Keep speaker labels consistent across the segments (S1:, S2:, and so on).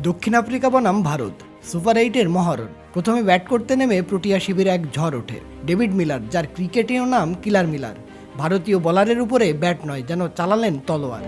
S1: দক্ষিণ আফ্রিকা বনাম ভারত সুপার 8-এর মহরণ। প্রথমে ব্যাট করতে নেমে প্রোটিয়া শিবিরে এক ঝড় ওঠে। ডেভিড মিলার, যার ক্রিকেটীয় নাম কিলার মিলার, ভারতীয় বোলারের উপরে ব্যাট নয় যেন চালালেন তলোয়ার।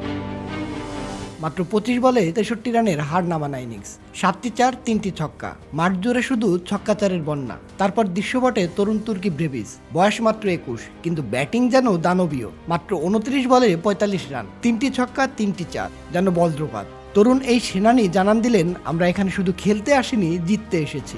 S1: মাত্র 25 বলে 63 রানের হার নামানো ইনিংস, 7টি চার 3টি ছক্কা, মাঠ জুড়ে শুধু ছক্কাচারের বন্যা। তারপর দৃশ্যপটে তরুণ তুর্কি ব্রেভিস, বয়স মাত্র 21, কিন্তু ব্যাটিং যেন দানবীয়। মাত্র 29 বলে 45 রান, 3টি ছক্কা 3টি চার, যেন বজ্রপাত। তরুণ এই সেনানি জানান দিলেন, আমরা এখানে শুধু খেলতে আসিনি, জিততে এসেছি।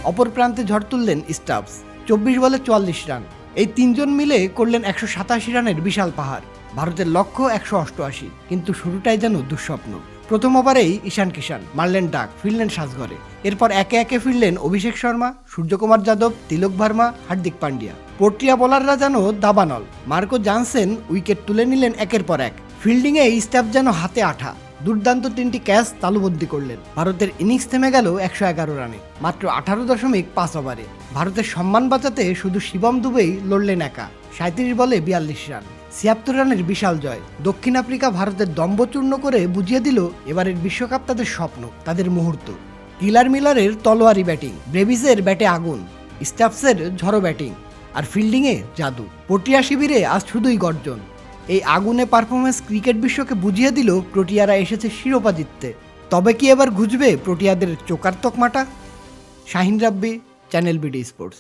S1: অপর প্রান্তে ঝড় তুললেন স্টাফস, 24 বলে 44 রান। এই তিনজন মিলে করলেন 187 রানের বিশাল পাহাড়। ভারতের লক্ষ্য 188, কিন্তু শুরুটাই যেন দুঃস্বপ্ন। প্রথম ওভারেই ঈশান কিষান মারলেন ডাক, ফিরলেন সাজঘরে। এরপর একে একে ফিরলেন অভিষেক শর্মা, সূর্যকুমার যাদব, তিলক ভার্মা, হার্দিক পান্ডিয়া। প্রোটিয়া বোলাররা যেন দাবানল। মার্কো জানসেন উইকেট তুলে নিলেন একের পর এক। ফিল্ডিংয়ে স্টাফ যেন হাতে আঠা। দুর্দান্ত 3টি ক্যাচ তালুবন্দী করলেন। ভারতের ইনিংস থেমে গেল 111 রানে, মাত্র 18.5 ওভারে। ভারতের সম্মান বাঁচাতে শুধু শিবম দুবেই লড়লেন একা, 37 বলে 42 রান, 76 রানের বিশাল জয়। দক্ষিণ আফ্রিকা ভারতের দম্ভচূর্ণ করে বুঝিয়ে দিল, এবারের বিশ্বকাপ তাদের স্বপ্ন, তাদের মুহূর্ত। কিলার মিলারের তলোয়ারি ব্যাটিং, ব্রেভিসের ব্যাটে আগুন, স্টাফসের ঝড়ো ব্যাটিং, আর ফিল্ডিংয়ে জাদু। প্রোটিয়া শিবিরে আজ শুধুই গর্জন। এই আগুনে পারফরমেন্স ক্রিকেট বিশ্বকে বুঝিয়ে দিল, প্রোটিয়ারা এসেছে শিরোপা জিততে। তবে কি এবার ঘুচবে প্রোটিয়াদের চোকার তকমাটা? শাহিন রাব্বি, চ্যানেল বিডি স্পোর্টস।